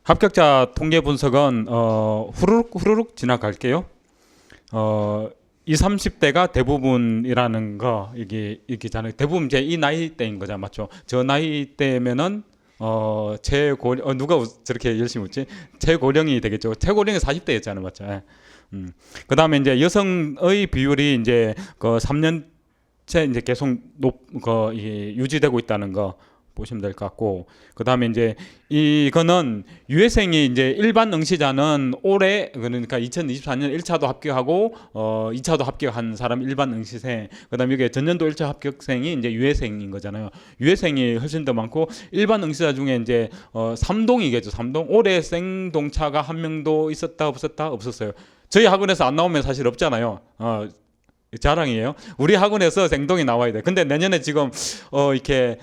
합격자 통계 분석은 후루룩 지나갈게요. 20, 30대가 대부분이라는 거 이게 있잖아요. 대부분 이제 이 나이대인 거죠, 맞죠? 저 나이대면은 최고령 누가 저렇게 열심히 웃지? 최고령이 되겠죠. 최고령이 40대였잖아요, 맞죠? 예. 그다음에 이제 여성의 비율이 이제 그 3년째 이제 계속 유지되고 있다는 거 보시면 될 것 같고, 그다음에 이제 이거는 유해생이 이제 일반 응시자는 올해 그러니까 2024년 1차도 합격하고 2차도 합격한 사람 일반 응시생, 그다음에 이게 전년도 1차 합격생이 이제 유해생인 거잖아요. 유해생이 훨씬 더 많고 일반 응시자 중에 이제 3동이겠죠. 3동. 올해 생동차가 한 명도 있었다 없었다? 없었어요. 저희 학원에서 안 나오면 사실 없잖아요. 자랑이에요. 우리 학원에서 생동이 나와야 돼. 근데 내년에 지금 이렇게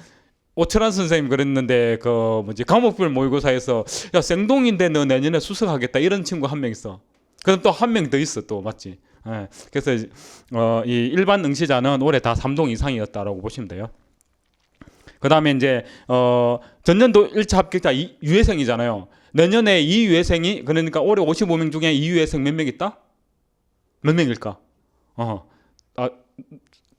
오철환 선생님 그랬는데 그 뭐지 과목별 모의고사에서 야 생동인데 너 내년에 수석하겠다 이런 친구 한 명 있어. 그럼 또 한 명 더 있어 또 맞지? 예. 그래서 이 일반 응시자는 올해 다 3동 이상이었다라고 보시면 돼요. 그다음에 이제 전년도 1차 합격자 유예생이잖아요. 내년에 이 유예생이 그러니까 올해 55명 중에 이 유예생 몇 명 있다? 몇 명일까? 아,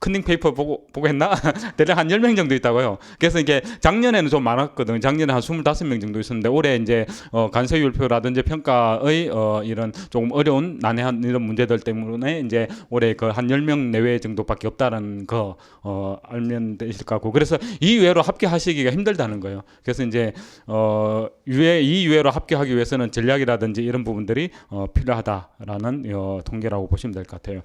컨닝 페이퍼 보고 했나? 대략 한 10명 정도 있다고요. 그래서 이게 작년에는 좀 많았거든요. 작년에 한 25명 정도 있었는데 올해 이제 간서율표라든지 평가의 이런 조금 어려운 난해한 이런 문제들 때문에 이제 올해 그 한 10명 내외 정도밖에 없다는 거 알면 되실 것 같고, 그래서 이 유예로 합격하시기가 힘들다는 거예요. 그래서 이제 이 유예로 합격하기 위해서는 전략이라든지 이런 부분들이 필요하다라는 통계라고 보시면 될 것 같아요.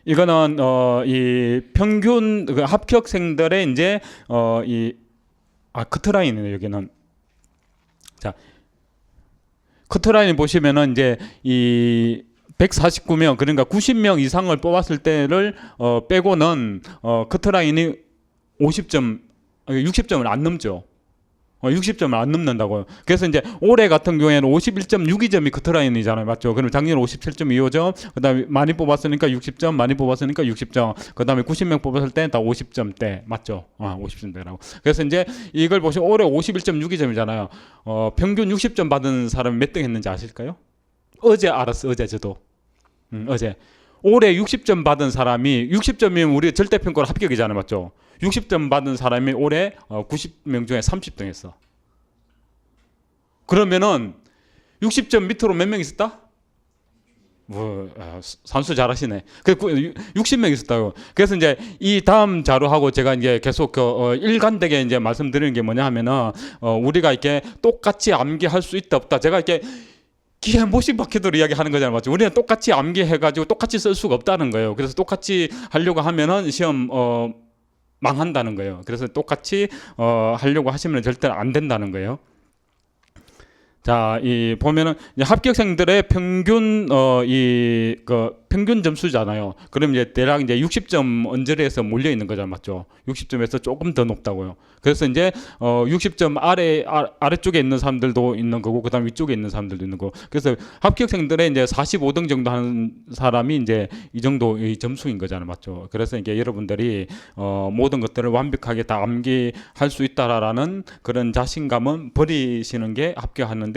이거는 이 평균 그 합격생들의 이제 커트라인이에요. 여기는 자 커트라인 보시면은 이제 이 149명 그러니까 90명 이상을 뽑았을 때를 빼고는 커트라인이 50점 60점을 안 넘죠. 60점을 안 넘는다고요. 그래서 이제 올해 같은 경우에는 51.62점이 커트라인이잖아요. 맞죠? 그럼 작년 57.25점, 그 다음에 많이 뽑았으니까 60점, 많이 뽑았으니까 60점, 그 다음에 90명 뽑았을 때 다 50점대. 맞죠? 50점대라고. 그래서 이제 이걸 보시면 올해 51.62점이잖아요. 평균 60점 받은 사람이 몇 등 했는지 아실까요? 어제 알았어. 어제 저도. 어제. 올해 60점 받은 사람이 60점이면 우리 절대평가로 합격이잖아요. 맞죠? 60점 받은 사람이 올해 90명 중에 30등 했어. 그러면은 60점 밑으로 몇 명 있었다? 산수 잘하시네. 60명 있었다고. 그래서 이제 이 다음 자료하고 제가 이제 계속 일관되게 이제 말씀드리는 게 뭐냐 하면은 우리가 이렇게 똑같이 암기할 수 있다 없다. 제가 이렇게 기회 모식 바퀴돌 이야기하는 거잖아요, 맞죠? 우리는 똑같이 암기해가지고 똑같이 쓸 수가 없다는 거예요. 그래서 똑같이 하려고 하면은 시험 망한다는 거예요. 그래서 똑같이 하려고 하시면 절대 안 된다는 거예요. 자, 이 보면은 이제 합격생들의 평균 평균 점수잖아요. 그럼 이제 대략 이제 60점 언저리에서 몰려 있는 거죠, 맞죠? 60점에서 조금 더 높다고요. 그래서 이제 60점 아래쪽에 있는 사람들도 있는 거고, 그다음 위쪽에 있는 사람들도 있는 거고. 그래서 합격생들의 이제 45등 정도 하는 사람이 이제 이 정도의 점수인 거잖아요, 맞죠? 그래서 이게 여러분들이 모든 것들을 완벽하게 다 암기할 수 있다라는 그런 자신감은 버리시는 게 합격하는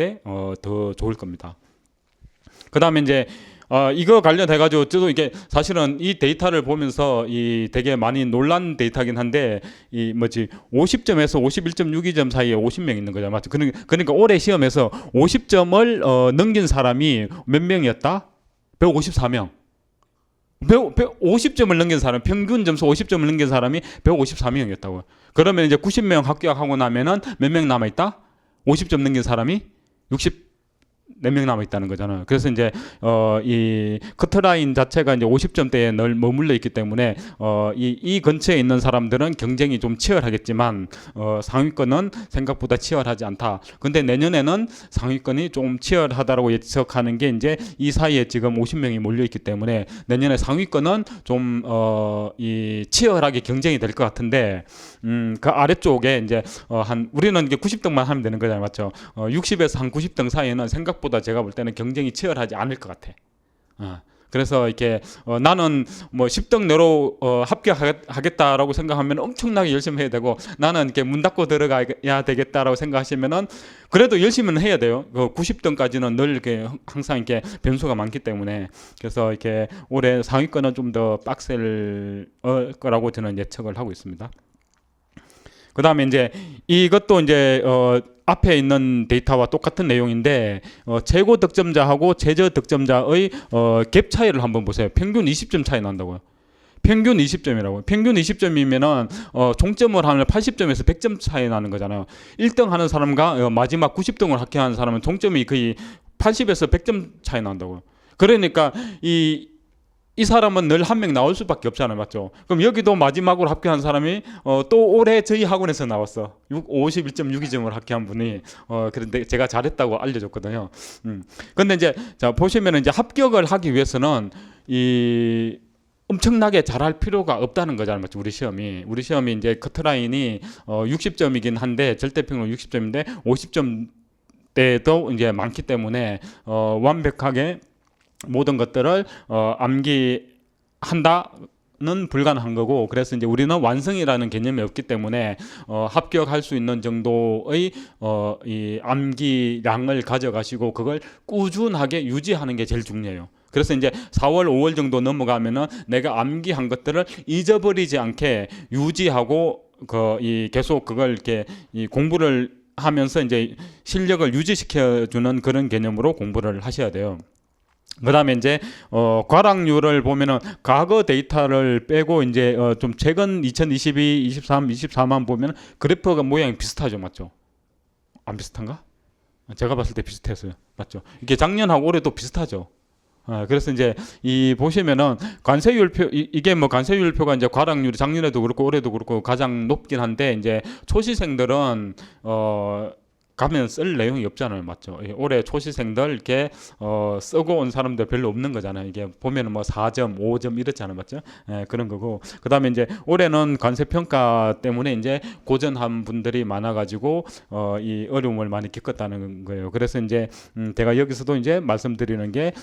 더 좋을 겁니다. 그 다음에 이제 이거 관련해가지고 저도 이게 사실은 이 데이터를 보면서 이 되게 많이 놀란 데이터긴 한데 이 뭐지 50점에서 51.62점 사이에 50명 있는 거죠, 맞죠? 그러니까 올해 시험에서 50점을 넘긴 사람이 몇 명이었다? 154명. 50점을 넘긴 사람, 평균 점수 50점을 넘긴 사람이 154명이었다고요. 그러면 이제 90명 합격하고 나면은 몇 명 남아 있다? 50점 넘긴 사람이 64명 남아 있다는 거잖아요. 그래서 이제 이 커트라인 자체가 이제 50점대에 늘 머물러 있기 때문에 이 근처에 있는 사람들은 경쟁이 좀 치열하겠지만 상위권은 생각보다 치열하지 않다. 근데 내년에는 상위권이 좀 치열하다라고 예측하는 게 이제 이 사이에 지금 50명이 몰려 있기 때문에 내년에 상위권은 좀 이 치열하게 경쟁이 될 것 같은데 그 아래쪽에 이제 우리는 이게 90등만 하면 되는 거잖아요, 맞죠? 60에서 한 90등 사이에는 생각보다 제가 볼 때는 경쟁이 치열하지 않을 것 같아. 그래서 이렇게 나는 뭐 10등 내로 합격하겠다라고 생각하면 엄청나게 열심히 해야 되고, 나는 이렇게 문 닫고 들어가야 되겠다라고 생각하시면은 그래도 열심히는 해야 돼요. 90등까지는 늘 이렇게 항상 이렇게 변수가 많기 때문에. 그래서 이렇게 올해 상위권은 좀 더 빡셀 거라고 저는 예측을 하고 있습니다. 그 다음에 이제 이것도 이제 앞에 있는 데이터와 똑같은 내용인데 최고 득점자하고 최저 득점자의 갭 차이를 한번 보세요. 평균 20점 차이 난다고요. 평균 20점이라고요. 평균 20점이면은 총점을 하면 80점에서 100점 차이 나는 거잖아요. 1등 하는 사람과 마지막 90등을 합격하는 사람은 총점이 거의 80에서 100점 차이 난다고요. 그러니까 이 사람은 늘 한 명 나올 수밖에 없잖아요. 맞죠? 그럼 여기도 마지막으로 합격한 사람이 또 올해 저희 학원에서 나왔어. 51.62점을 합격한 분이 그런데 제가 잘했다고 알려줬거든요. 근데 이제 자 보시면은 이제 합격을 하기 위해서는 이 엄청나게 잘할 필요가 없다는 거잖아요. 맞죠? 우리 시험이 이제 커트라인이 60점이긴 한데 절대평균 60점인데 50점대도 이제 많기 때문에 완벽하게 모든 것들을 암기한다는 불가능한 거고, 그래서 이제 우리는 완성이라는 개념이 없기 때문에 합격할 수 있는 정도의 이 암기량을 가져가시고 그걸 꾸준하게 유지하는 게 제일 중요해요. 그래서 이제 4월, 5월 정도 넘어가면은 내가 암기한 것들을 잊어버리지 않게 유지하고 계속 그걸 이렇게 공부를 하면서 이제 실력을 유지시켜주는 그런 개념으로 공부를 하셔야 돼요. 그 다음에 이제 과락률을 보면은 과거 데이터를 빼고 이제 좀 최근 2022, 23, 24만 보면 그래프가 모양이 비슷하죠. 맞죠? 안 비슷한가? 제가 봤을 때 비슷했어요. 맞죠? 이게 작년하고 올해도 비슷하죠. 그래서 이제 이 보시면은 관세율표, 이게 뭐 관세율표가 이제 과락률이 작년에도 그렇고 올해도 그렇고 가장 높긴 한데, 이제 초시생들은 가면 쓸 내용이 없잖아요. 맞죠? 올해 초시생들 이렇게 쓰고 온 사람들 별로 없는 거잖아요. 이게 보면은 뭐 4점, 5점 이렇잖아요. 맞죠? 그런 거고. 그다음에 이제 올해는 관세 평가 때문에 이제 고전한 분들이 많아 가지고 이 어려움을 많이 겪었다는 거예요. 그래서 이제 제가 여기서도 이제 말씀드리는 게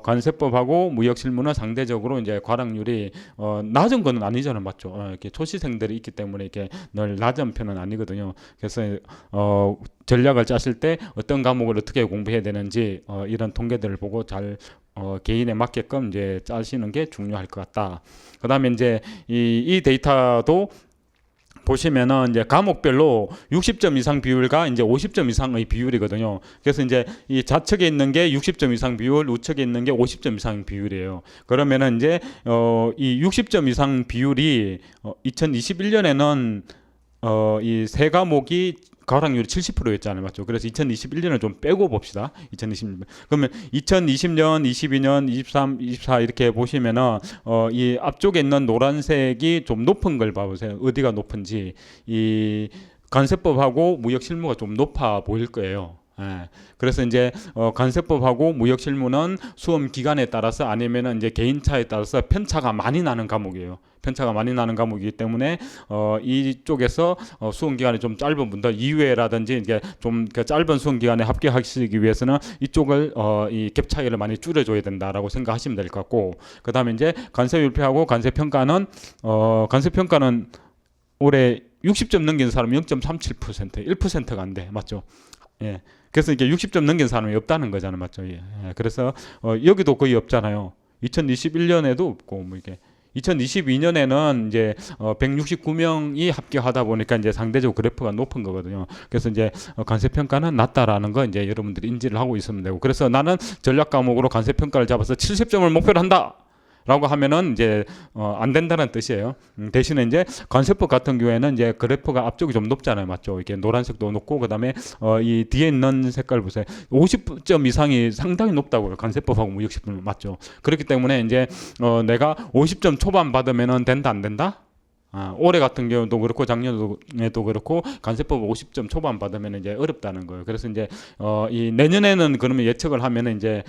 관세법하고 무역 실무는 상대적으로 이제 과락률이 낮은 거는 아니잖아요. 맞죠? 이렇게 초시생들이 있기 때문에 이렇게 늘 낮은 편은 아니거든요. 그래서 전략을 짜실 때 어떤 과목을 어떻게 공부해야 되는지 이런 통계들을 보고 잘 개인에 맞게끔 이제 짜시는 게 중요할 것 같다. 그다음에 이제 이 데이터도 보시면은 이제 과목별로 60점 이상 비율과 이제 50점 이상의 비율이거든요. 그래서 이제 이 좌측에 있는 게 60점 이상 비율, 우측에 있는 게 50점 이상 비율이에요. 그러면은 이제 이 60점 이상 비율이 2021년에는 이 세 과목이 과락률이 70%였잖아요. 맞죠? 그래서 2021년을 좀 빼고 봅시다. 2020년. 그러면 2020년, 22년, 23, 24 이렇게 보시면은 이 앞쪽에 있는 노란색이 좀 높은 걸 봐보세요. 어디가 높은지. 이 관세법하고 무역 실무가 좀 높아 보일 거예요. 그래서 이제 관세법하고 무역 실무는 수험 기간에 따라서 아니면은 이제 개인차에 따라서 편차가 많이 나는 과목이에요. 편차가 많이 나는 과목이기 때문에 이쪽에서 수험 기간이 좀 짧은 분들, 2회라든지 이게 좀 그 짧은 수험 기간에 합격하시기 위해서는 이쪽을 이 갭 차이를 많이 줄여줘야 된다라고 생각하시면 될 것 같고, 그 다음에 이제 관세율표하고 관세평가는 관세평가는 올해 60점 넘긴 사람이 0.37%, 1%가 안 돼. 맞죠? 예. 그래서 이게 60점 넘긴 사람이 없다는 거잖아요. 맞죠? 예. 그래서 여기도 거의 없잖아요. 2021년에도 없고 뭐 이게 2022년에는 이제 169명이 합격하다 보니까 이제 상대적으로 그래프가 높은 거거든요. 그래서 이제 관세 평가는 낮다라는 거 이제 여러분들이 인지를 하고 있으면 되고, 그래서 나는 전략 과목으로 관세 평가를 잡아서 70점을 목표로 한다. 라고 하면은 이제 안 된다는 뜻이에요. 대신에 이제 관세법 같은 경우에는 이제 그래프가 앞쪽이 좀 높잖아요. 맞죠? 이게 노란색도 높고 그다음에 이 뒤에 있는 색깔 보세요. 50점 이상이 상당히 높다고요. 관세법하고 무역실무. 맞죠? 그렇기 때문에 이제 내가 50점 초반 받으면은 된다 안 된다? 올해 같은 경우도 그렇고 작년에도 그렇고 관세법 50점 초반 받으면 이제 어렵다는 거예요. 그래서 이제 이 내년에는 그러면 예측을 하면 이제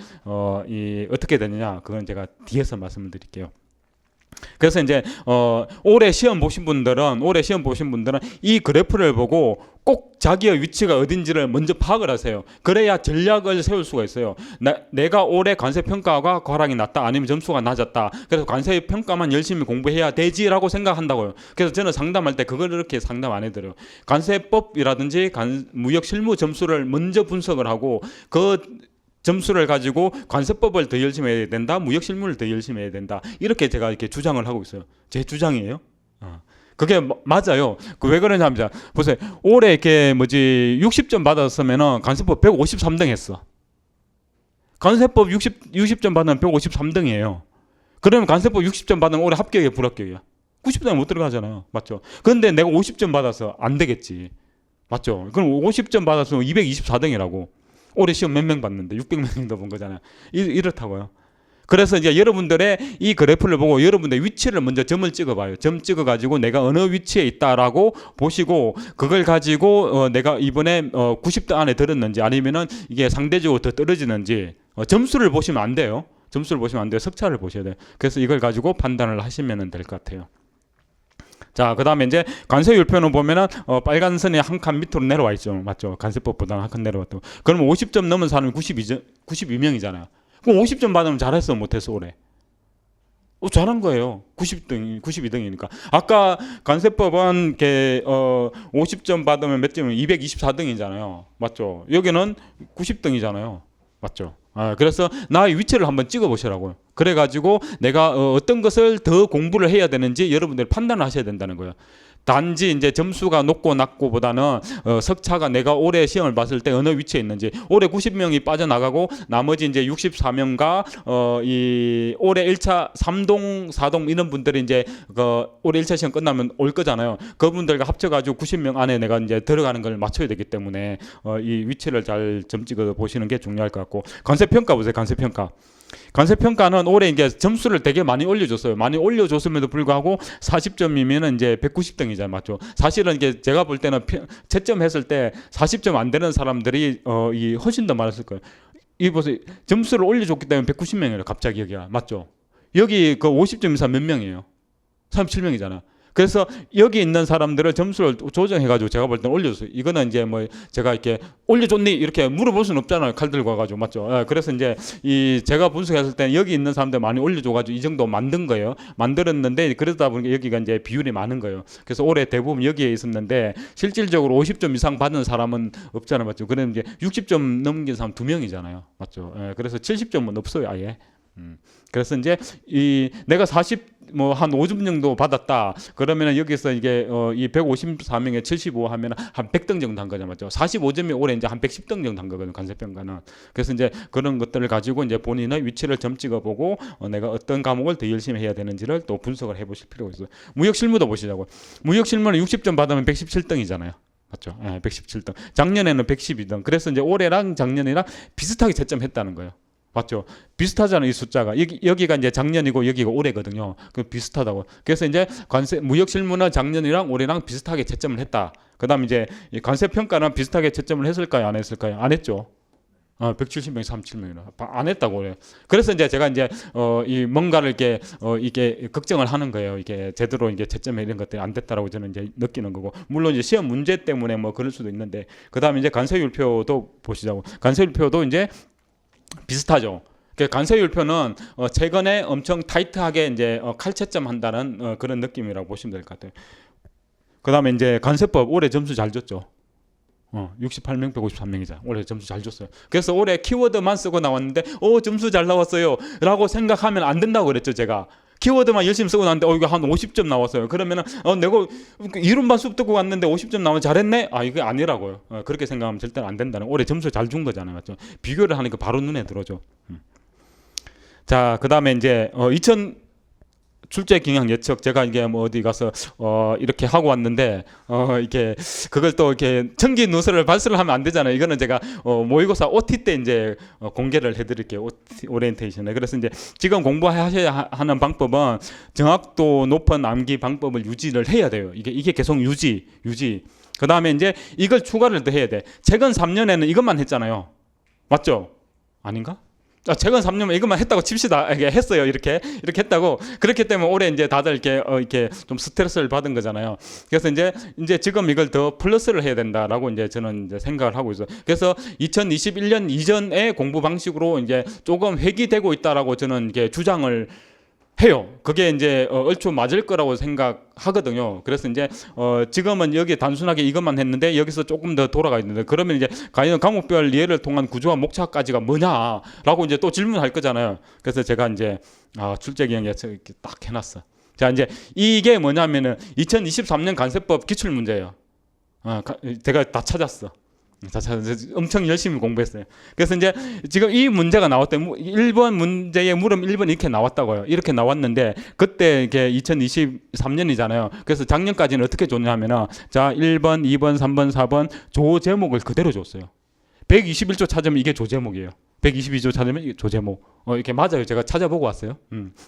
이 어떻게 되느냐, 그건 제가 뒤에서 말씀을 드릴게요. 그래서 이제 올해 시험 보신 분들은 이 그래프를 보고 꼭 자기의 위치가 어딘지를 먼저 파악을 하세요. 그래야 전략을 세울 수가 있어요. 내가 올해 관세평가가 과락이 낮다 아니면 점수가 낮았다. 그래서 관세평가만 열심히 공부해야 되지라고 생각한다고요. 그래서 저는 상담할 때 그걸 이렇게 상담 안 해드려요. 관세법이라든지 무역실무 점수를 먼저 분석을 하고 그 점수를 가지고 관세법을 더 열심히 해야 된다. 무역실무를 더 열심히 해야 된다. 이렇게 제가 이렇게 주장을 하고 있어요. 제 주장이에요. 그게 맞아요. 왜 그러냐면 보세요. 올해 이렇게 60점 받았으면은 관세법 153등 했어. 관세법 60점 받으면 153등이에요. 그러면 관세법 60점 받으면 올해 합격이야, 불합격이야? 90등에 못 들어가잖아요. 맞죠? 그런데 내가 50점 받아서 안 되겠지. 맞죠? 그럼 50점 받았으면 224등이라고. 올해 시험 몇 명 봤는데 600명 더 본 거잖아요. 이렇다고요. 그래서 이제 여러분들의 이 그래프를 보고 여러분들의 위치를 먼저 점을 찍어봐요. 점 찍어가지고 내가 어느 위치에 있다라고 보시고 그걸 가지고 내가 이번에 90등 안에 들었는지 아니면은 이게 상대적으로 더 떨어지는지 점수를 보시면 안 돼요. 점수를 보시면 안 돼요. 석차를 보셔야 돼요. 그래서 이걸 가지고 판단을 하시면 될 것 같아요. 자, 그 다음에 이제 관세율표는 보면은 빨간 선이 한 칸 밑으로 내려와 있죠. 맞죠? 관세법보다는 한 칸 내려왔다고. 그러면 50점 넘은 사람이 92명이잖아요. 그럼 50점 받으면 잘했어, 못했어, 올해? 잘한 거예요. 92등이니까. 아까 관세법은 50점 받으면 몇 점이면 224등이잖아요. 맞죠? 여기는 90등이잖아요. 맞죠? 그래서 나의 위치를 한번 찍어 보시라고요. 그래가지고 내가 어떤 것을 더 공부를 해야 되는지 여러분들이 판단을 하셔야 된다는 거예요. 단지 이제 점수가 높고 낮고보다는 석차가 내가 올해 시험을 봤을 때 어느 위치에 있는지 올해 90명이 빠져나가고 나머지 이제 64명과 이 올해 1차 3동 4동 이런 분들이 이제 올해 1차 시험 끝나면 올 거잖아요. 그분들과 합쳐가지고 90명 안에 내가 이제 들어가는 걸 맞춰야 되기 때문에 이 위치를 잘 점 찍어 보시는 게 중요할 것 같고 관세평가 보세요. 관세평가. 관세평가는 올해 이제 점수를 되게 많이 올려줬어요. 많이 올려줬음에도 불구하고 40점이면 이제 190등이잖아요. 맞죠? 사실은 이게 제가 볼 때는 채점했을 때 40점 안 되는 사람들이 이 훨씬 더 많았을 거예요. 이 보세요. 점수를 올려줬기 때문에 190명이에요. 갑자기 여기가. 맞죠? 여기 그 50점 이상 몇 명이에요? 37명이잖아. 그래서 여기 있는 사람들을 점수를 조정해가지고 제가 볼 때는 올려줬어요. 이거는 이제 뭐 제가 이렇게 올려줬니? 이렇게 물어볼 수는 없잖아요. 칼 들고 와가지고. 맞죠? 그래서 이제 이 제가 분석했을 때는 여기 있는 사람들 많이 올려줘가지고 이 정도 만든 거예요. 만들었는데 그러다 보니까 여기가 이제 비율이 많은 거예요. 그래서 올해 대부분 여기에 있었는데 실질적으로 50점 이상 받은 사람은 없잖아요. 맞죠? 그럼 이제 60점 넘긴 사람 2명이잖아요. 맞죠? 그래서 70점은 없어요. 아예. 그래서 이제 이 내가 한 5점 정도 받았다. 그러면은 여기서 이게 이 154명에 75 하면 한 100등 정도 한 거죠, 맞죠? 45점이 올해 이제 한 110등 정도 한 거거든요, 관세평가는. 그래서 이제 그런 것들을 가지고 이제 본인의 위치를 점 찍어보고 내가 어떤 과목을 더 열심히 해야 되는지를 또 분석을 해보실 필요가 있어요. 무역실무도 보시자고. 무역실무는 60점 받으면 117등이잖아요. 맞죠? 117등. 작년에는 112등. 그래서 이제 올해랑 작년이랑 비슷하게 채점했다는 거예요. 맞죠? 비슷하잖아요, 이 숫자가. 여기가 이제 작년이고 여기가 올해거든요. 그 비슷하다고. 그래서 이제 무역실무는 작년이랑 올해랑 비슷하게 채점을 했다. 그다음 이제 관세평가는 비슷하게 채점을 했을까요, 안 했을까요? 안 했죠. 170명, 37명이라 안 했다고 그래요. 그래서 이제 제가 이제 이 뭔가를 이게 걱정을 하는 거예요. 이게 제대로 이게 채점에 이런 것들이 안 됐다라고 저는 이제 느끼는 거고. 물론 이제 시험 문제 때문에 뭐 그럴 수도 있는데. 그다음에 이제 관세율표도 보시자고. 관세율표도 이제 비슷하죠. 관세율표는 최근에 엄청 타이트하게 이제 칼채점 한다는 그런 느낌이라고 보시면 될 것 같아요. 그다음에 이제 관세법 올해 점수 잘 줬죠. 68명, 153명이자 올해 점수 잘 줬어요. 그래서 올해 키워드만 쓰고 나왔는데 점수 잘 나왔어요라고 생각하면 안 된다고 그랬죠, 제가. 키워드만 열심히 쓰고 나왔는데 이거 한 50점 나왔어요. 그러면은 내가 이론만 수업 듣고 왔는데 50점 나오면 잘했네? 이게 아니라고요. 그렇게 생각하면 절대 안 된다는. 올해 점수 잘 준 거잖아요. 맞죠? 비교를 하니까 바로 눈에 들어오죠. 자, 그다음에 이제 출제 경향 예측 제가 이게 뭐 어디 가서 이렇게 하고 왔는데 이게 그걸 또 이렇게 청기 누설을 발설을 하면 안 되잖아요. 이거는 제가 모의고사 OT 때 이제 공개를 해드릴게요. 오리엔테이션에. 그래서 이제 지금 공부하셔야 하는 방법은 정확도 높은 암기 방법을 유지를 해야 돼요. 이게 계속 유지. 그 다음에 이제 이걸 추가를 더 해야 돼. 최근 3년에는 이것만 했잖아요. 맞죠? 아닌가? 최근 3년 이것만 했다고 칩시다. 이게 했어요. 이렇게 했다고. 그렇기 때문에 올해 이제 다들 이렇게 좀 스트레스를 받은 거잖아요. 그래서 이제 지금 이걸 더 플러스를 해야 된다라고 이제 저는 이제 생각을 하고 있어요. 그래서 2021년 이전의 공부 방식으로 이제 조금 회귀되고 있다라고 저는 이게 주장을 해요. 그게 이제 얼추 맞을 거라고 생각하거든요. 그래서 이제 지금은 여기 단순하게 이것만 했는데 여기서 조금 더 돌아가 있는데, 그러면 이제 과연 과목별 이해를 통한 구조와 목차까지가 뭐냐라고 이제 또 질문할 거잖아요. 그래서 제가 이제 출제 기억에 이렇게 딱 해놨어. 자, 이제 이게 뭐냐면은 2023년 관세법 기출 문제예요. 제가 다 찾았어. 엄청 열심히 공부했어요. 그래서 이제 지금 이 문제가 나왔대. 1번 문제의 물음 1번 이렇게 나왔다고요. 이렇게 나왔는데 그때 이게 2023년이잖아요. 그래서 작년까지는 어떻게 줬냐면은 자, 1번, 2번, 3번, 4번 조 제목을 그대로 줬어요. 121조 찾으면 이게 조 제목이에요. 122조 찾으면 이게 조 제목. 이렇게 맞아요. 제가 찾아보고 왔어요.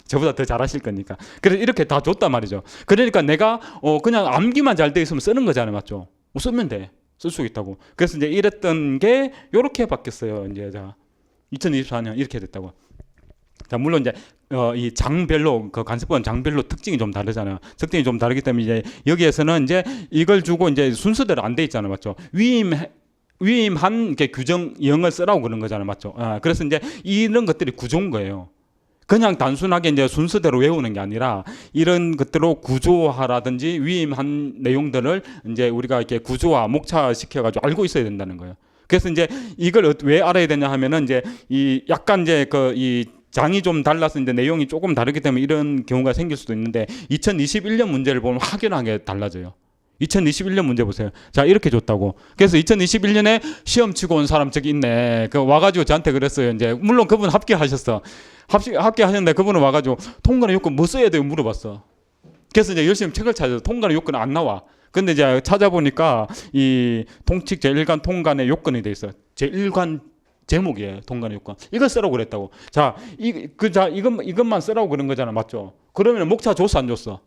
저보다 더 잘하실 거니까. 그래서 이렇게 다 줬단 말이죠. 그러니까 내가 그냥 암기만 잘 돼 있으면 쓰는 거잖아요. 맞죠? 쓰면 돼. 쓸 수 있다고. 그래서 이제 이랬던 게 이렇게 바뀌었어요. 이제 자 2024년 이렇게 됐다고. 자, 물론 이제 이 장별로 그 관세법은 장별로 특징이 좀 다르잖아요. 특징이 좀 다르기 때문에 이제 여기에서는 이제 이걸 주고 이제 순서대로 안 돼 있잖아요. 맞죠? 위임한 이렇게 규정형을 쓰라고 그런 거잖아요. 맞죠? 그래서 이제 이런 것들이 구조인 거예요. 그냥 단순하게 이제 순서대로 외우는 게 아니라 이런 것들로 구조화라든지 위임한 내용들을 이제 우리가 이렇게 구조화, 목차 시켜가지고 알고 있어야 된다는 거예요. 그래서 이제 이걸 왜 알아야 되냐 하면은 이제 이 약간 이제 이 장이 좀 달라서 이제 내용이 조금 다르기 때문에 이런 경우가 생길 수도 있는데 2021년 문제를 보면 확연하게 달라져요. 2021년 문제 보세요. 자, 이렇게 줬다고. 그래서 2021년에 시험 치고 온 사람 저기 있네. 와가지고 저한테 그랬어요. 이제 물론 그분 합격하셨어. 합격하셨는데 그분은 와가지고 통과의 요건 뭐 써야 돼요? 물어봤어. 그래서 이제 열심히 책을 찾아서 통과의 요건은 안 나와. 근데 이제 찾아보니까 이 통칙 제1관 통관의 요건이 돼 있어. 제1관 제목이에요. 통관의 요건. 이걸 쓰라고 그랬다고. 자, 이것만 쓰라고 그런 거잖아. 맞죠? 그러면 목차 줬어, 안 줬어?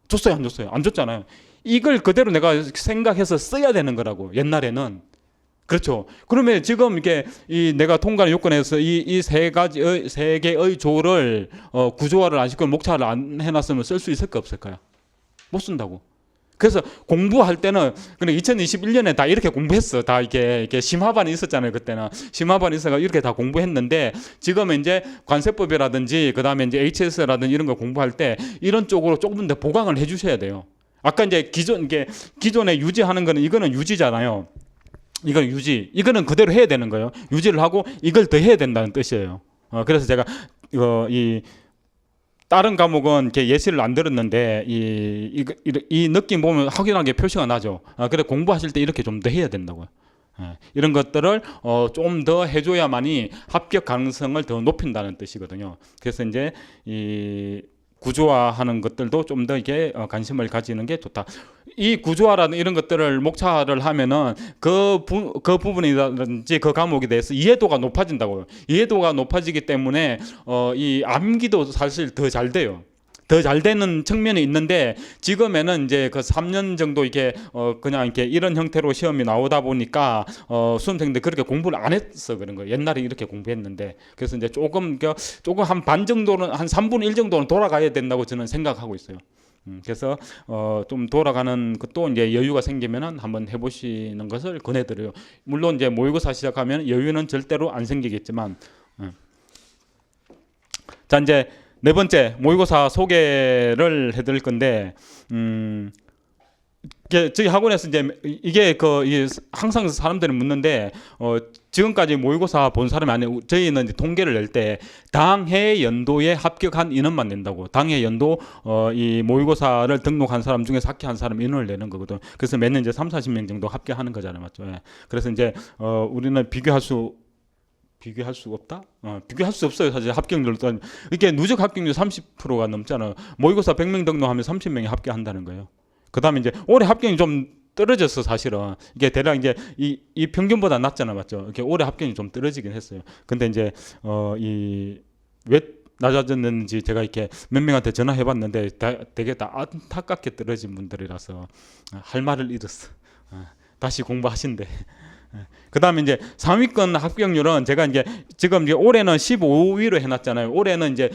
줬어요, 안 줬어요? 안 줬잖아요. 이걸 그대로 내가 생각해서 써야 되는 거라고. 옛날에는. 그렇죠. 그러면 지금 이게 내가 통과의 요건에서 이 세 개의 조를 구조화를 안 시키고 목차를 안 해놨으면 쓸 수 있을까 없을까요? 못 쓴다고. 그래서 공부할 때는 그냥 2021년에 다 이렇게 공부했어. 다 이렇게 심화반이 있었잖아요. 그때는 심화반이 있어가 이렇게 다 공부했는데 지금은 이제 관세법이라든지 그다음에 이제 HS라든지 이런 거 공부할 때 이런 쪽으로 조금 더 보강을 해주셔야 돼요. 아까 이제 기존에 유지하는 거는 이거는 유지잖아요. 이건 유지. 이거는 그대로 해야 되는 거예요. 유지를 하고 이걸 더 해야 된다는 뜻이에요. 그래서 제가 이 다른 과목은 이렇게 예시를 안 들었는데 이 느낌 보면 확연하게 표시가 나죠. 그래 공부하실 때 이렇게 좀 더 해야 된다고요. 이런 것들을 좀 더 해줘야만이 합격 가능성을 더 높인다는 뜻이거든요. 그래서 이제 이 구조화하는 것들도 좀 더 이게 관심을 가지는 게 좋다. 이 구조화라는 이런 것들을 목차를 하면은 그 부분이라든지 그 과목에 대해서 이해도가 높아진다고요. 이해도가 높아지기 때문에 이 암기도 사실 더 잘 돼요. 더 잘 되는 측면이 있는데 지금에는 이제 그 3년 정도 이게 그냥 이렇게 이런 형태로 시험이 나오다 보니까 수험생들 그렇게 공부를 안 했어 그런 거예요. 옛날에 이렇게 공부했는데 그래서 이제 조금 한 반 정도는 한 3분의 1 정도는 돌아가야 된다고 저는 생각하고 있어요. 그래서 좀 돌아가는 것도 이제 여유가 생기면은 한번 해보시는 것을 권해드려요. 물론 이제 모의고사 시작하면 여유는 절대로 안 생기겠지만 자 이제 네 번째 모의고사 소개를 해드릴 건데 저희 학원에서 이제 이게 항상 사람들이 묻는데 지금까지 모의고사 본 사람이 아니고 저희는 이제 통계를 낼 때 당해 연도에 합격한 인원만 낸다고. 당해 연도 이 모의고사를 등록한 사람 중에서 합격한 사람 인원을 내는 거거든. 그래서 매년 이제 30-40명 정도 합격하는 거잖아요, 맞죠? 예. 그래서 이제 우리는 비교할 수 없다? 비교할 수 없어요. 사실 합격률도 이게 누적 합격률 30%가 넘잖아요. 모의고사 100명 등록하면 30명이 합격한다는 거예요. 그다음에 이제 올해 합격이 좀 떨어졌어 사실은. 이게 대략 이제 이 평균보다 낮잖아, 맞죠? 이렇게 올해 합격이 좀 떨어지긴 했어요. 근데 이제 왜 낮아졌는지 제가 이렇게 몇 명한테 전화해봤는데 되게 다 안타깝게 떨어진 분들이라서 할 말을 잃었어. 다시 공부하신대. 그다음에 이제 상위권 합격률은 제가 이제 지금 이제 올해는 15위로 해놨잖아요. 올해는 이제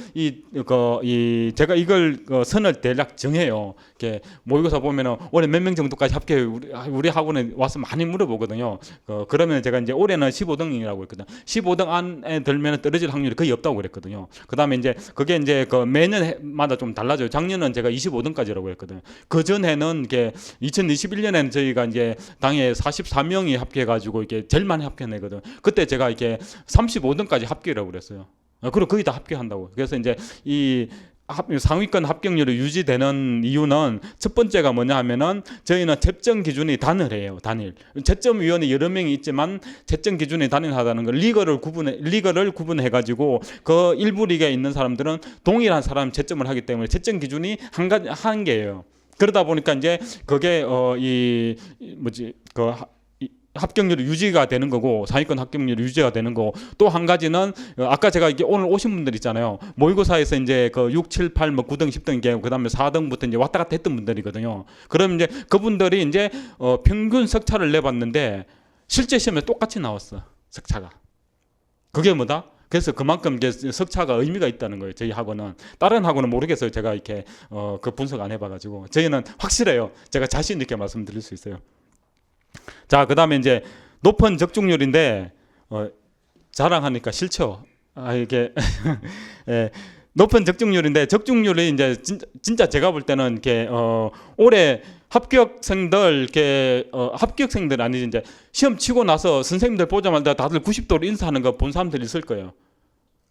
제가 이걸 선을 대략 정해요. 이렇게 모의고사 보면은 올해 몇 명 정도까지 합격해 우리 학원에 와서 많이 물어보거든요. 그러면 제가 이제 올해는 15등이라고 했거든요. 15등 안에 들면 떨어질 확률이 거의 없다고 그랬거든요. 그다음에 이제 그게 이제 매년마다 좀 달라져요. 작년은 제가 25등까지라고 했거든요. 그 전에는 이게 2021년에는 저희가 이제 당에 44명이 합격해가지고 이게 제일 많이 합격했거든. 그때 제가 이게 35등까지 합격이라고 그랬어요. 그리고 거의 다 합격한다고. 그래서 이제 이 상위권 합격률이 유지되는 이유는 첫 번째가 뭐냐 하면은 저희는 채점 기준이 단일해요. 단일. 채점위원이 여러 명이 있지만 채점 기준이 단일하다는 걸 리거를 구분해 가지고 그 일부 리그에 있는 사람들은 동일한 사람 채점을 하기 때문에 채점 기준이 한 개예요. 그러다 보니까 이제 그게 합격률이 유지가 되는 거고 상위권 합격률이 유지가 되는 거고 또 한 가지는 아까 제가 이게 오늘 오신 분들 있잖아요. 모의고사에서 이제 그 6, 7, 8, 9등, 10등 이게 그다음에 4등부터 이제 왔다 갔다 했던 분들이거든요. 그럼 이제 그분들이 이제 평균 석차를 내봤는데 실제 시험에 똑같이 나왔어. 석차가. 그게 뭐다? 그래서 그만큼 이제 석차가 의미가 있다는 거예요. 저희 학원은 다른 학원은 모르겠어요. 제가 이렇게 그 분석 안 해봐가지고 저희는 확실해요. 제가 자신 있게 말씀드릴 수 있어요. 자, 그다음에 이제 높은 적중률인데 자랑하니까 싫죠. 이게 예, 높은 적중률인데 적중률이 이제 진짜 제가 볼 때는 이렇게 올해 합격생들 이렇게 합격생들 아니지 이제 시험 치고 나서 선생님들 보자마자 다들 90도로 인사하는 거 본 사람들이 있을 거예요.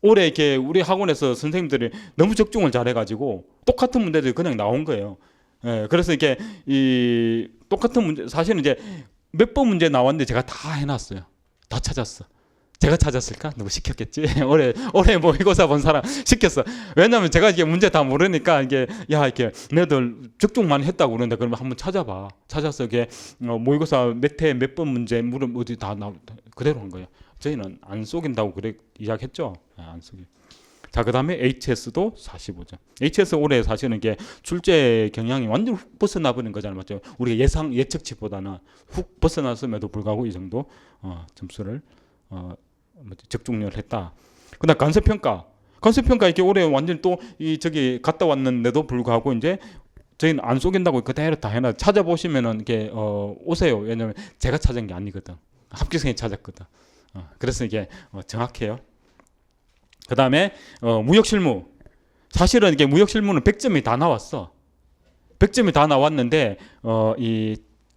올해 이렇게 우리 학원에서 선생님들이 너무 적중을 잘해가지고 똑같은 문제들이 그냥 나온 거예요. 예, 그래서 이게 이 똑같은 문제 사실은 이제 몇 번 문제 나왔는데 제가 다 해놨어요. 다 찾았어. 제가 찾았을까? 누구 시켰겠지? 올해 모의고사 본 사람 시켰어. 왜냐면 제가 이게 문제 다 모르니까 이게 이렇게 너희들 적중 많이 했다고 그러는데 그러면 한번 찾아봐. 찾아서 이게 모의고사 몇 회 몇 번 문제 물음 어디 다 그대로 한 거예요. 저희는 안 속인다고 그래 이야기했죠. 안 속이. 자, 그다음에 HS도 45점. HS 올해 사실은 이게 출제 경향이 완전 훅 벗어나 버린 거잖아요, 맞죠? 우리가 예측치보다는 훅 벗어났음에도 불구하고 이 정도 점수를 적중률 했다. 그다음 간섭평가 이게 올해 완전 또 저기 갔다 왔는데도 불구하고 이제 저희는 안 속인다고 그대로 다 해놔. 찾아보시면은 이게 오세요. 왜냐면 제가 찾은 게 아니거든. 합격생이 찾았거든. 그래서 이게 정확해요. 그 다음에 무역실무. 사실은 이게 무역실무는 100점이 다 나왔어. 100점이 다 나왔는데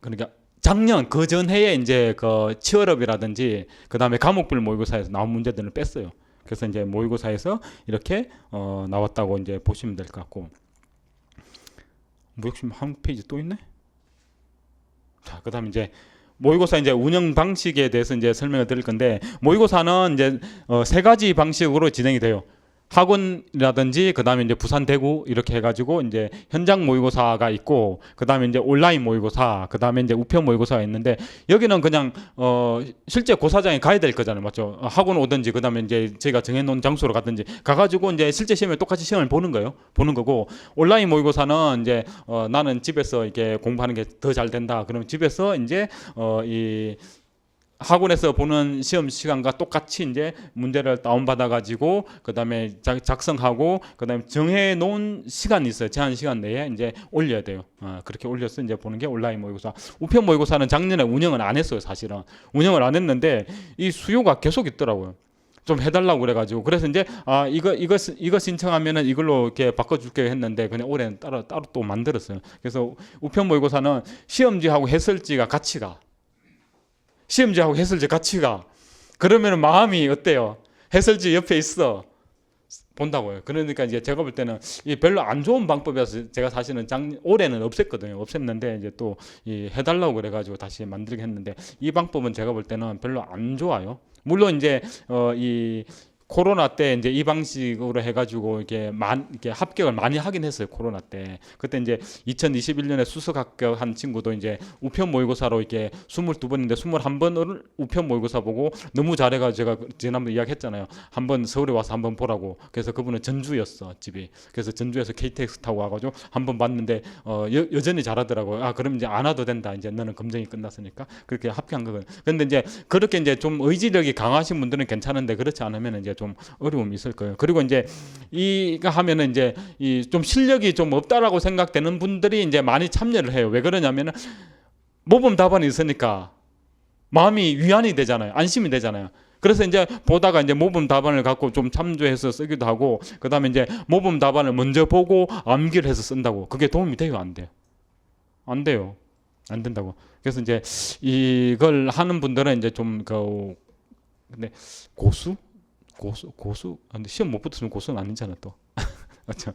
그러니까 작년 그 전해에 이제 그 취업이라든지 그 다음에 과목별 모의고사에서 나온 문제들을 뺐어요. 그래서 이제 모의고사에서 이렇게 나왔다고 이제 보시면 될 것 같고. 무역실무 한 페이지 또 있네. 자, 그 다음에 이제 모의고사 이제 운영 방식에 대해서 이제 설명을 드릴 건데 모의고사는 이제 세 가지 방식으로 진행이 돼요. 학원이라든지 그다음에 이제 부산 대구 이렇게 해가지고 이제 현장 모의고사가 있고 그다음에 이제 온라인 모의고사 그다음에 이제 우편 모의고사가 있는데 여기는 그냥 실제 고사장에 가야 될 거잖아요, 맞죠? 학원 오든지 그다음에 이제 저희가 정해놓은 장소로 가든지 가가지고 이제 실제 시험에 똑같이 시험을 보는 거고 온라인 모의고사는 이제 나는 집에서 이렇게 공부하는 게 더 잘 된다. 그러면 집에서 이제 이 학원에서 보는 시험 시간과 똑같이 이제 문제를 다운받아 가지고 그다음에 작성하고 그다음에 정해 놓은 시간이 있어요. 제한 시간 내에 이제 올려야 돼요. 그렇게 올려서 이제 보는 게 온라인 모의고사. 우편 모의고사는 작년에 운영을 안 했어요. 사실은 운영을 안 했는데 이 수요가 계속 있더라고요. 좀 해달라고 그래가지고 그래서 이제 이거 신청하면은 이걸로 이렇게 바꿔줄게 했는데 그냥 올해는 따로 또 만들었어요. 그래서 우편 모의고사는 시험지하고 해설지가 같이 가. 시험지하고 해설지 같이 가. 그러면 마음이 어때요? 해설지 옆에 있어. 본다고요. 그러니까 이제 제가 볼 때는 이 별로 안 좋은 방법이어서 제가 사실은 올해는 없앴거든요. 없앴는데 이제 또 해달라고 그래가지고 다시 만들게 했는데 이 방법은 제가 볼 때는 별로 안 좋아요. 물론 이제 이 코로나 때 이제 이 방식으로 해가지고 이게 합격을 많이 하긴 했어요. 코로나 때. 그때 이제 2021년에 수석 합격한 친구도 이제 우편 모의고사로 이렇게 22번인데 21번을 우편 모의고사 보고 너무 잘해가지고 제가 지난번 이야기했잖아요. 한번 서울에 와서 한번 보라고. 그래서 그분은 전주였어 집이. 그래서 전주에서 KTX 타고 와가지고 한번 봤는데 여전히 잘하더라고요. 아 그럼 이제 안 와도 된다. 이제 너는 검정이 끝났으니까 그렇게 합격한 거거든. 근데 이제 그렇게 이제 좀 의지력이 강하신 분들은 괜찮은데 그렇지 않으면 이제 좀 어려움이 있을 거예요. 그리고 이제 이가 하면은 이제 이 좀 실력이 좀 없다라고 생각되는 분들이 이제 많이 참여를 해요. 왜 그러냐면은 모범 답안이 있으니까 마음이 위안이 되잖아요. 안심이 되잖아요. 그래서 이제 보다가 이제 모범 답안을 갖고 좀 참조해서 쓰기도 하고, 그다음에 이제 모범 답안을 먼저 보고 암기를 해서 쓴다고. 그게 도움이 돼요, 안 돼요? 안 돼요. 안 된다고. 그래서 이제 이걸 하는 분들은 이제 좀 근데 고수? 근데 시험 못 붙으면 고수는 아니잖아 또. 그렇죠.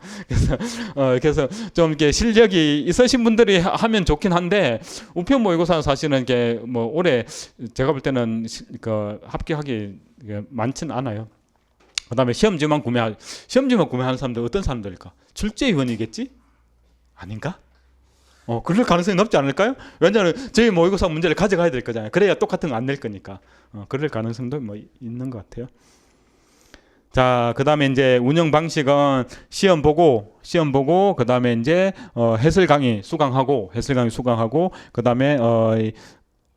그래서 좀 이렇게 실력이 있으신 분들이 하면 좋긴 한데 우편 모의고사는 사실은 이게 뭐 올해 제가 볼 때는 합격하기 많지는 않아요. 그다음에 시험지만 구매하는 사람들 어떤 사람들일까? 출제위원이겠지? 아닌가? 그럴 가능성이 높지 않을까요? 왜냐하면 저희 모의고사 문제를 가져가야 될 거잖아요. 그래야 똑같은 거 안 낼 거니까. 그럴 가능성도 뭐 있는 것 같아요. 자, 그다음에 이제 운영 방식은 시험 보고 그다음에 이제 해설 강의 수강하고 그다음에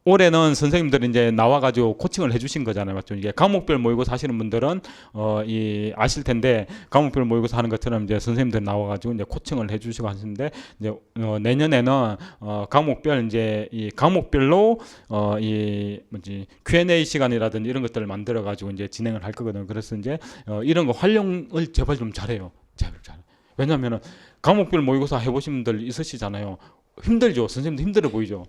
올해는 선생님들이 이제 나와가지고 코칭을 해주신 거잖아요, 맞죠? 이게 과목별 모의고사 하시는 분들은 아실 텐데 과목별 모의고사 하는 것처럼 이제 선생님들 나와가지고 이제 코칭을 해주시고 하시는데 이제 내년에는 과목별 이제 이 과목별로 이 Q&A 시간이라든지 이런 것들을 만들어가지고 이제 진행을 할 거거든요. 그래서 이제 이런 거 활용을 제발 좀 잘해요, 제발 잘. 왜냐하면은 과목별 모의고사 해보신 분들 있으시잖아요. 힘들죠, 선생님도 힘들어 보이죠.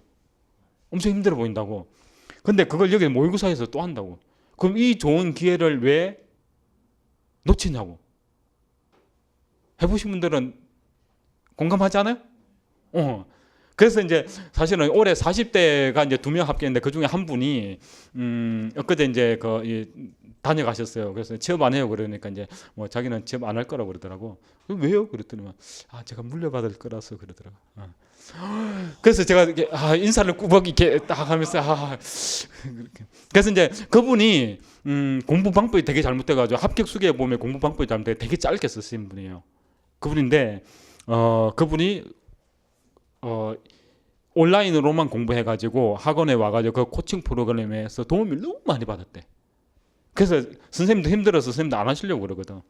엄청 힘들어 보인다고. 근데 그걸 여기 모의고사에서 또 한다고. 그럼 이 좋은 기회를 왜 놓치냐고. 해보신 분들은 공감하지 않아요? 그래서 이제 사실은 올해 40대가 이제 2명 합격했는데 그 중에 한 분이 엊그제 이제 다녀가셨어요. 그래서 취업 안 해요. 그러니까 이제 뭐 자기는 취업 안 할 거라고 그러더라고. 왜요? 그랬더니 제가 물려받을 거라서 그러더라고. 그래서 제가 이렇게 인사를 꾸벅 이렇게 딱 하면서 그래서 이제 그분이 공부 방법이 되게 잘못돼가지고 합격 수기에 보면 공부 방법이 잘못돼 되게 짧게 쓰신 분이에요. 그분인데 그분이 온라인으로만 공부해가지고 학원에 와가지고 그 코칭 프로그램에서 도움을 너무 많이 받았대. 그래서 선생님도 힘들어서 선생님도 안 하시려고 그러거든.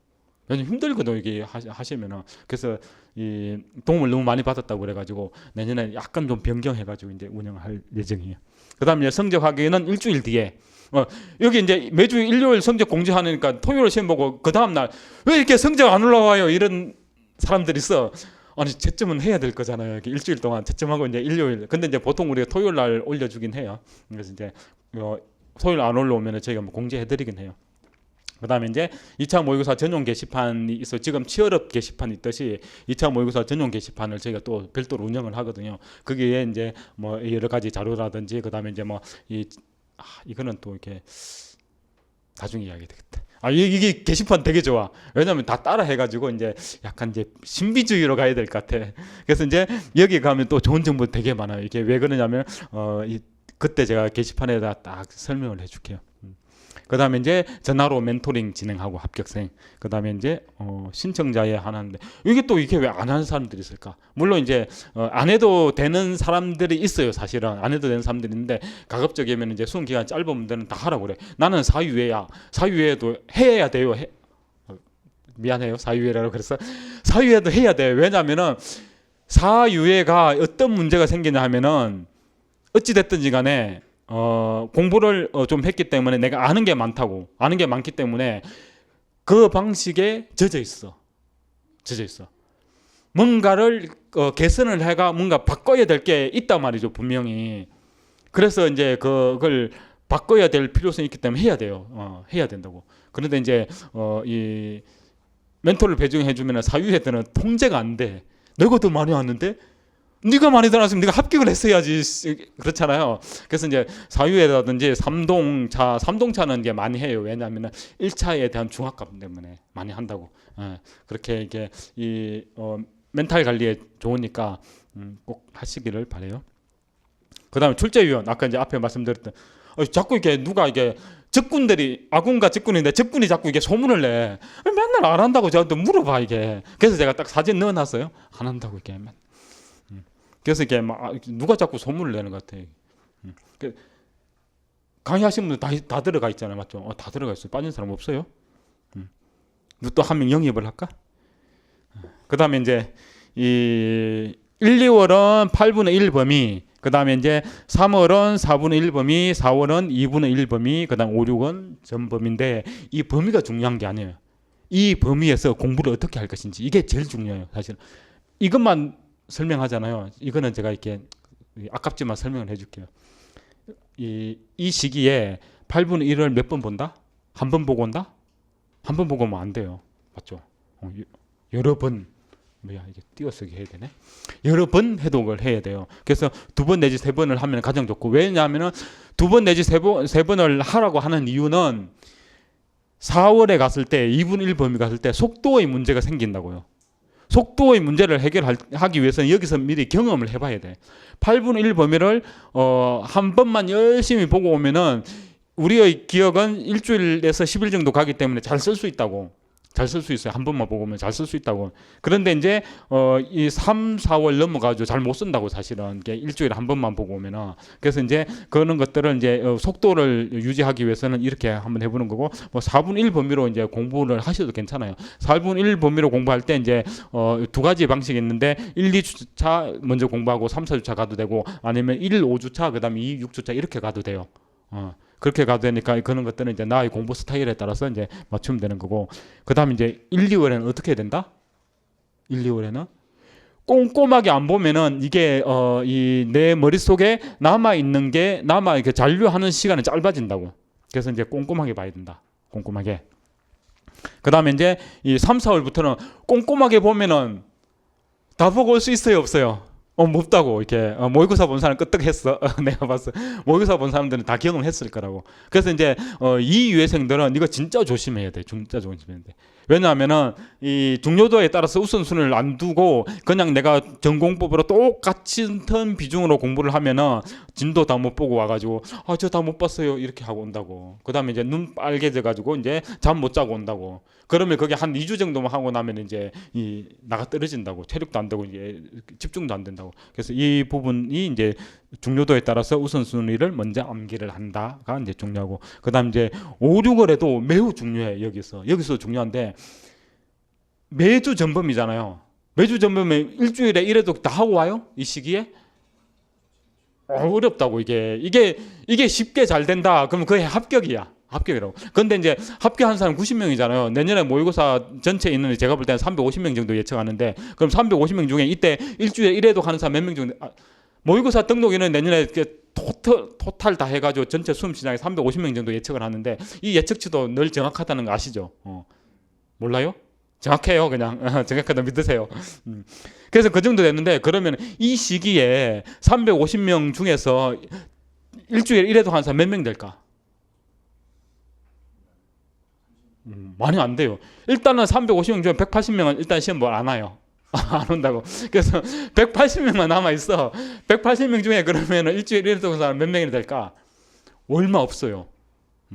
왜냐면 힘들거든 이게 하시면은. 그래서 이 도움을 너무 많이 받았다고 그래가지고 내년에 약간 좀 변경해가지고 이제 운영할 예정이에요. 그다음에 이제 성적 확인은 일주일 뒤에. 여기 이제 매주 일요일 성적 공지하니까 토요일 시험 보고 그 다음 날 왜 이렇게 성적 안 올라와요 이런 사람들이 있어. 아니 채점은 해야 될 거잖아요. 이렇게 일주일 동안 채점하고 이제 일요일. 근데 이제 보통 우리가 토요일 날 올려주긴 해요. 그래서 이제 토요일 안 올라오면 저희가 뭐 공지해드리긴 해요. 그다음에 이제 2차 모의고사 전용 게시판이 있어. 지금 치얼업 게시판이 있듯이 2차 모의고사 전용 게시판을 저희가 또 별도로 운영을 하거든요. 거기에 이제 뭐 여러 가지 자료라든지 그다음에 이제 뭐 이거는 또 이렇게 나중에 이야기 되겠다. 이게 게시판 되게 좋아. 왜냐면 다 따라 해가지고 이제 약간 이제 신비주의로 가야 될 것 같아. 그래서 이제 여기 가면 또 좋은 정보 되게 많아요. 이게 왜 그러냐면 그때 제가 게시판에다 딱 설명을 해줄게요. 그 다음에 이제 전화로 멘토링 진행하고 합격생. 그 다음에 이제 신청자에 하나인데 이게 또 이게 왜 안 하는 사람들이 있을까? 물론 이제 안 해도 되는 사람들이 있어요. 사실은 안 해도 되는 사람들이 있는데 가급적이면 이제 수능 기간 짧은 분들은 다 하라고 그래. 나는 사유예야. 사유예도 해야 돼요. 미안해요. 사유예라고 그래서 사유예도 해야 돼요. 왜냐하면은 사유예가 어떤 문제가 생기냐 하면은 어찌 됐든지 간에 공부를 좀 했기 때문에 내가 아는 게 많기 때문에 그 방식에 젖어 있어. 뭔가를 개선을 해가 뭔가 바꿔야 될 게 있단 말이죠, 분명히. 그래서 이제 그걸 바꿔야 될 필요성이 있기 때문에 해야 돼요. 해야 된다고. 그런데 이제 이 멘토를 배정해 주면 사유애들은 통제가 안 돼. 내가 더 많이 왔는데 네가 많이 들어왔으면 네가 합격을 했어야지. 그렇잖아요. 그래서 이제 사유에라든지 삼동차는 이제 많이 해요. 왜냐하면 1차에 대한 중압감 때문에 많이 한다고. 예, 그렇게 이게 멘탈 관리에 좋으니까 꼭 하시기를 바래요. 그다음에 출제위원, 아까 이제 앞에 말씀드렸던 자꾸 이게 누가 이게 적군들이 아군과 적군인데 적군이 자꾸 이게 소문을 내. 맨날 안 한다고 저한테 물어봐 이게. 그래서 제가 딱 사진 넣어놨어요. 안 한다고 이게. 그래서 이게 막 누가 자꾸 소문을 내는 것 같아요. 강의하시는 분들 다 들어가 있잖아요, 맞죠? 다 들어가 있어요. 빠진 사람 없어요? 또 한 명 영입을 할까? 그다음에 이제 이 1, 2월은 8분의 1 범위, 그다음에 이제 3월은 4분의 1 범위, 4월은 2분의 1 범위, 그다음 5, 6은 전 범위인데 이 범위가 중요한 게 아니에요. 이 범위에서 공부를 어떻게 할 것인지 이게 제일 중요해요, 사실. 이것만 설명하잖아요. 이거는 제가 이렇게 아깝지만 설명을 해줄게요. 이 시기에 8분의 1을 몇 번 본다? 한 번 보고 온다? 한 번 보고 오면 안 돼요. 맞죠? 여러 번, 이게 띄어쓰기 해야 되네. 여러 번 해독을 해야 돼요. 그래서 2번 내지 3번을 하면 가장 좋고, 왜냐하면 2번 내지 3번을 하라고 하는 이유는 4월에 갔을 때 2분의 1 범위 갔을 때 속도의 문제가 생긴다고요. 속도의 문제를 해결하기 위해서는 여기서 미리 경험을 해봐야 돼. 8분의 1 범위를 한 번만 열심히 보고 오면은 우리의 기억은 일주일에서 10일 정도 가기 때문에 잘 쓸 수 있다고. 잘 쓸 수 있어요. 한 번만 보고 오면 잘 쓸 수 있다고. 그런데 이제 이 3, 4월 넘어가지고 잘 못 쓴다고, 사실은. 일주일에 한 번만 보고 오면은. 그래서 이제 그런 것들을 이제 속도를 유지하기 위해서는 이렇게 한번 해보는 거고, 뭐 4분의 1 범위로 이제 공부를 하셔도 괜찮아요. 4분의 1 범위로 공부할 때 이제 두 가지 방식이 있는데 1, 2주차 먼저 공부하고 3, 4주차 가도 되고, 아니면 1, 5주차 그다음에 2, 6주차 이렇게 가도 돼요. 그렇게 가도 되니까 그런 것들은 이제 나의 공부 스타일에 따라서 이제 맞추면 되는 거고, 그 다음에 이제 1, 2월에는 어떻게 해야 된다? 1, 2월에는 꼼꼼하게 안 보면은 이게 이 내 머릿속에 남아 있는 게 이렇게 잔류하는 시간이 짧아진다고. 그래서 이제 꼼꼼하게 봐야 된다. 꼼꼼하게. 그 다음에 이제 이 3, 4월부터는 꼼꼼하게 보면은 다 보고 올 수 있어요, 없어요? 없다고. 이렇게 모의고사 본 사람 끄떡했어. 내가 봤어. 모의고사 본 사람들은 다 경험을 했을 거라고. 그래서 이제 이 유해생들은 이거 진짜 조심해야 돼. 진짜 조심해야 돼. 왜냐하면은 이 중요도에 따라서 우선순위를 안 두고 그냥 내가 전공법으로 똑같은 비중으로 공부를 하면은 진도 다 못 보고 와가지고 저 다 못 봤어요 이렇게 하고 온다고. 그 다음에 이제 눈 빨개져 가지고 이제 잠 못 자고 온다고. 그러면 그게 한 2주 정도만 하고 나면 이제 나가 떨어진다고. 체력도 안 되고 이제 집중도 안 된다고. 그래서 이 부분이 이제 중요도에 따라서 우선순위를 먼저 암기를 한다가 이제 중요하고, 그다음 이제 5, 6월에도 매우 중요해. 여기서 중요한데, 매주 점검이잖아요. 매주 점검에 일주일에 1회독 다 하고 와요? 이 시기에? 어렵다고. 이게 쉽게 잘 된다 그러면 그게 합격이라고. 그런데 이제 합격한 사람 90명이잖아요. 내년에 모의고사 전체에 있는 제가 볼 때는 350명 정도 예측하는데, 그럼 350명 중에 이때 일주일에 1회독 하는 사람 몇 명 정도? 모의고사 등록인은 내년에 토탈 다 해가지고 전체 수험 시장에 350명 정도 예측을 하는데, 이 예측치도 늘 정확하다는 거 아시죠? 몰라요? 정확해요. 그냥 정확하다 믿으세요. 그래서 그 정도 됐는데, 그러면 이 시기에 350명 중에서 일주일에 1회독 하는 사람 몇 명 될까? 많이 안 돼요. 일단은 350명 중에 180명은 일단 시험 안 와요. 안 온다고. 그래서 180명만 남아 있어. 180명 중에 그러면 일주일에 1회독 하는 사람 몇 명이 될까? 얼마 없어요.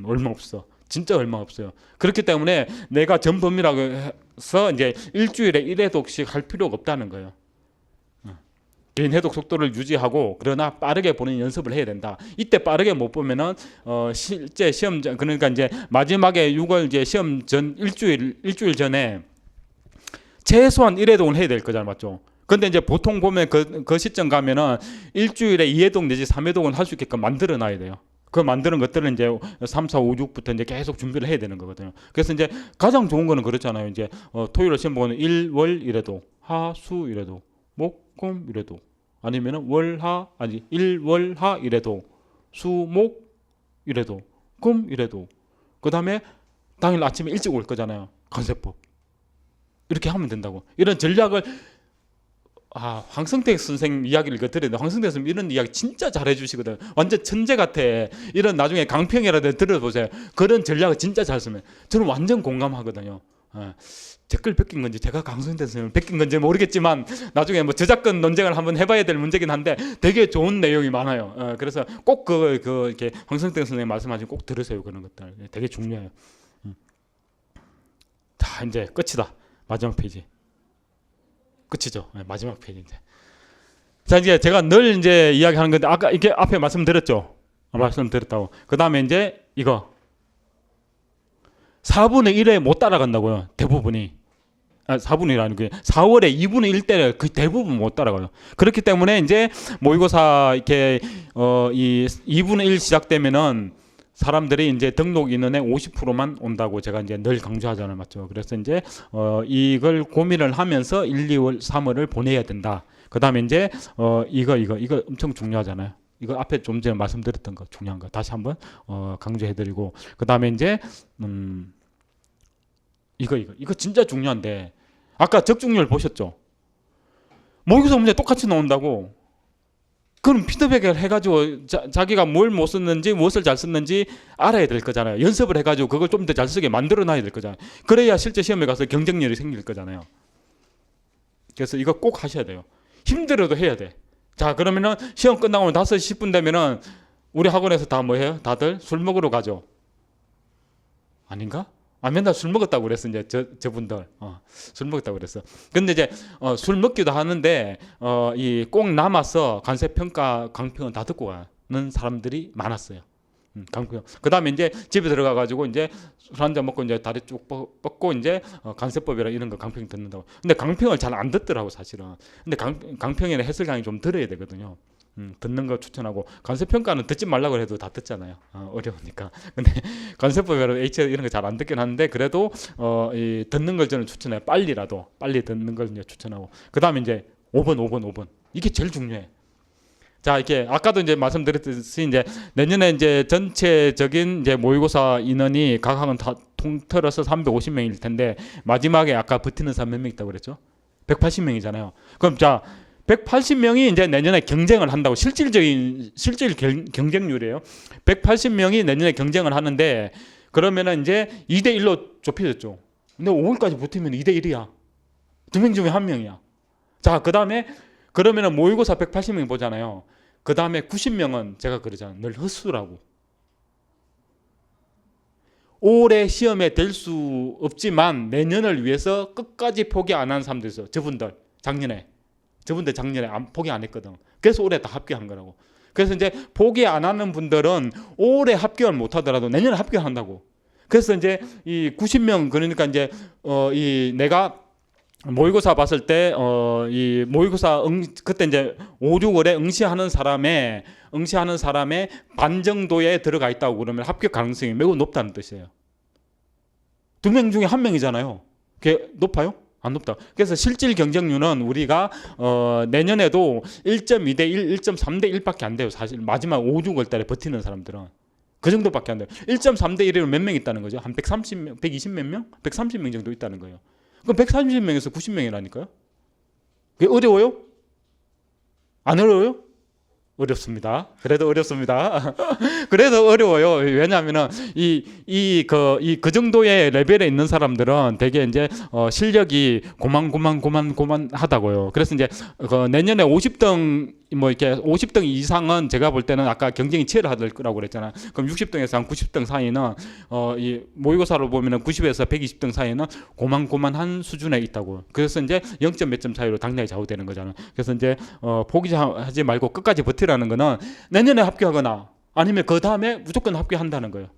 얼마 없어. 진짜 얼마 없어요. 그렇기 때문에 내가 전범위라고 해서 이제 일주일에 1회독씩 할 필요가 없다는 거예요. 개인 해독 속도를 유지하고, 그러나 빠르게 보는 연습을 해야 된다. 이때 빠르게 못 보면은 실제 시험 전, 그러니까 이제 마지막에 6월 이제 시험 전 일주일 전에 최소한 1회독은 해야 될 거잖아요, 맞죠? 근데 이제 보통 보면 그 시점 가면은 일주일에 2회독 내지 3회독은 할 수 있게끔 만들어 놔야 돼요. 그 만드는 것들은 이제 3, 4, 5, 6부터 이제 계속 준비를 해야 되는 거거든요. 그래서 이제 가장 좋은 거는 그렇잖아요. 이제 토요일 시험 보는 1, 월 1회독, 하, 수 1회독, 목, 금 1회독, 아니면은 일, 월, 하 1회독, 수, 목 1회독, 금 1회독. 그 다음에 당일 아침에 일찍 올 거잖아요. 관세법. 이렇게 하면 된다고. 이런 전략을 황성택 선생님 이야기를 들었는데 황성택 선생님 이런 이야기 진짜 잘해 주시거든. 완전 천재 같아. 이런 나중에 강평이라도 들어보세요. 그런 전략을 진짜 잘 쓰면 저는 완전 공감하거든요. 댓글 뺏긴 건지 제가 강성택 선생님을 뺏긴 건지 모르겠지만 나중에 뭐 저작권 논쟁을 한번 해봐야 될 문제긴 한데 되게 좋은 내용이 많아요. 그래서 꼭 이렇게 황성택 선생님 말씀하신 꼭 들으세요. 그런 것들 되게 중요해요. 자, 이제 끝이다. 마지막 페이지. 끝이죠. 마지막 페이지 이제. 자, 이제 제가 늘 이제 이야기하는 건데 아까 이게 앞에 말씀드렸죠. 말씀드렸다고. 그 다음에 이제 이거 4분의 1에 못 따라간다고요. 대부분이. 4분의 1 아니고 4월에 2분의 1 때를 그 대부분 못 따라가요. 그렇기 때문에 이제 모의고사 이렇게 이 2분의 1 시작되면은 사람들이 이제 등록 인원의 50%만 온다고 제가 이제 늘 강조하잖아요, 맞죠? 그래서 이제 이걸 고민을 하면서 1, 2월, 3월을 보내야 된다. 그 다음에 이제 이거 엄청 중요하잖아요. 이거 앞에 좀 전에 말씀드렸던 거 중요한 거 다시 한번 강조해드리고 그 다음에 이제 이거 진짜 중요한데 아까 적중률 보셨죠? 모의고사 문제 똑같이 나온다고. 그럼 피드백을 해가지고 자기가 뭘 못 썼는지 무엇을 잘 썼는지 알아야 될 거잖아요. 연습을 해가지고 그걸 좀 더 잘 쓰게 만들어놔야 될 거잖아요. 그래야 실제 시험에 가서 경쟁률이 생길 거잖아요. 그래서 이거 꼭 하셔야 돼요. 힘들어도 해야 돼. 자, 그러면은 시험 끝나고 5시 10분 되면은 우리 학원에서 다 뭐 해요? 다들 술 먹으러 가죠. 아닌가? 맨날 술 먹었다고 그랬어. 이제 저분들 술 먹었다고 그랬어. 근데 이제 술 먹기도 하는데 이 꼭 남아서 관세 평가 강평은 다 듣고 가는 사람들이 많았어요. 강평. 그다음에 이제 집에 들어가 가지고 이제 술 한잔 먹고 이제 다리 쭉 뻗고 이제 관세법이라 이런 거 강평 듣는다고. 근데 강평을 잘 안 듣더라고 사실은. 근데 강평에는 해설 강의 좀 들어야 되거든요. 듣는 거 추천하고 관세평가는 듣지 말라고 해도 다 듣잖아요. 어려우니까. 근데 관세법이라도 H 이런 거 잘 안 듣긴 하는데 그래도 이 듣는 걸 저는 추천해요. 빨리 듣는 걸 이제 추천하고 그 다음에 이제 5번 이게 제일 중요해. 자, 이렇게 아까도 이제 말씀드렸듯이 이제 내년에 이제 전체적인 이제 모의고사 인원이 각 학원 다 통틀어서 350명일 텐데 마지막에 아까 버티는 사람 몇 명 있다고 그랬죠? 180명이잖아요. 그럼 자 180명이 이제 내년에 경쟁을 한다고 실질 경쟁률이에요. 180명이 내년에 경쟁을 하는데 그러면은 이제 2대 1로 좁혀졌죠. 근데 5월까지 버티면 2대 1이야. 2명 중에 1명이야. 자, 그다음에 그러면은 모의고사 180명 보잖아요. 그다음에 90명은 제가 그러잖아요. 늘 헛수라고. 올해 시험에 될 수 없지만 내년을 위해서 끝까지 포기 안 한 사람들 있어. 저분들 작년에 포기 안 했거든. 그래서 올해 다 합격한 거라고. 그래서 이제 포기 안 하는 분들은 올해 합격을 못 하더라도 내년에 합격한다고. 그래서 이제 이 90명 그러니까 이제 이 내가 모의고사 봤을 때 이 모의고사 그때 이제 5, 6월에 응시하는 사람의 반 정도에 들어가 있다고 그러면 합격 가능성이 매우 높다는 뜻이에요. 2명 중에 1명이잖아요. 그게 높아요? 안 높다. 그래서 실질 경쟁률은 우리가 내년에도 1.2대 1, 1.3대 1밖에 안 돼요. 사실 마지막 5, 6월 달에 버티는 사람들은 그 정도밖에 안 돼요. 1.3대 1이면 몇 명 있다는 거죠? 한 130명, 120 몇 명? 130명 정도 있다는 거예요. 그럼 130명에서 90명이라니까요. 그게 어려워요? 안 어려워요? 어렵습니다. 그래도 어렵습니다. 그래도 어려워요. 왜냐하면은 그 정도의 레벨에 있는 사람들은 되게 이제 실력이 고만하다고요. 그래서 이제 내년에 50등 뭐 이렇게 50등 이상은 제가 볼 때는 아까 경쟁이 치열하될 거라고 그랬잖아요. 그럼 60등에서 한 90등 사이는 이 모의고사로 보면은 90에서 120등 사이는 고만한 수준에 있다고. 그래서 이제 0점 몇 점 차이로 당락이 좌우되는 거잖아요. 그래서 이제 포기하지 말고 끝까지 버티라는 거는 내년에 합격하거나 아니면 그 다음에 무조건 합격한다는 거예요.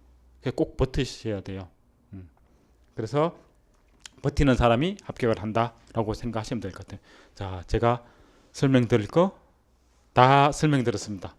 꼭 버티셔야 돼요. 그래서 버티는 사람이 합격을 한다라고 생각하시면 될 것 같아요. 자, 제가 설명드릴 거 다 설명드렸습니다.